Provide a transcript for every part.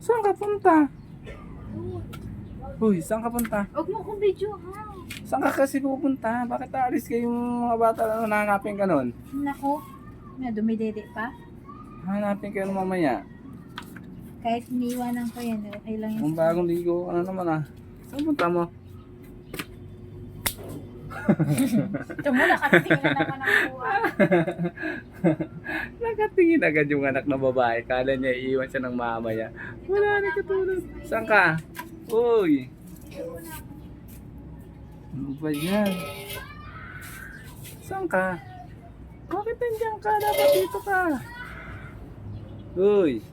Saan ka punta? Uy, saan ka punta? Huwag mo kong video ha. Saan ka kasi pupunta? Bakit aalis kayong mga bata na nanganapin ka nun? Naku, may dumidede pa. Hanapin kayo mamaya. Kahit iniwanan ko yan, okay lang Kung yun. bagong ligo, ano naman ah. Saan punta mo? Ito mo, nakatingin na naman ang buwan. Nakatingin agad yung anak ng babae. Kala niya iiwan siya ng mama niya. Wala na katulad. Saan ka? Uy! Ano ba yan? Saan ka? Bakit nandiyan ka? Dapat dito ka. Uy!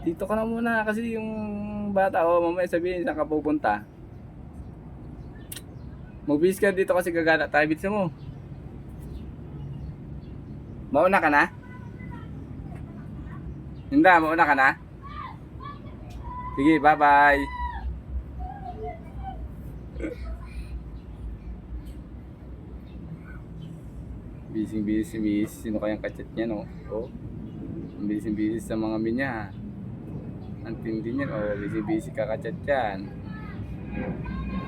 Dito ka na muna kasi yung bata mamaya sabihin saan ka pupunta. Magbihis ka dito kasi gagana tayo bitsa mo. Mauna ka na? Hindi, mauna ka na? Sige, bye-bye. Busy si Miss. Sino kayang kachat niya, no? Oh. Busy sa mga minya. Ang tindi niyan, oh. Busy kakachat yan.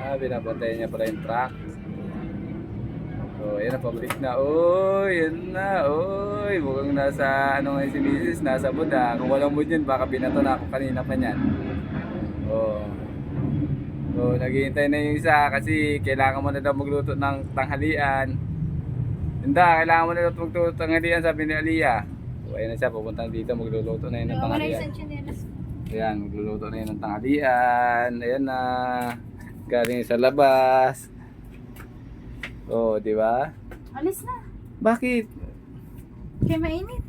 Binabantayan niya pala yung truck. Oh, yan na, pabalik na. Oy, yan na. Oy, mukhang nasa, ano nga si Mrs. Nasa mood ah. Kung walang mood yun, baka binato na ako kanina pa niyan. Oh. So, naghihintay na yung isa kasi kailangan mo na daw magluto ng tanghalian. Hindi, kailangan mo na daw magluto ng tanghalian, sabi ni Aliyah. So, ayun na siya, pupunta dito, magluluto na yun ng tanghalian. Ayan, magluluto na yun ng tanghalian. Ayan na. Galing sa labas. Oh, di ba? Alis na. Bakit? Kaya mainit.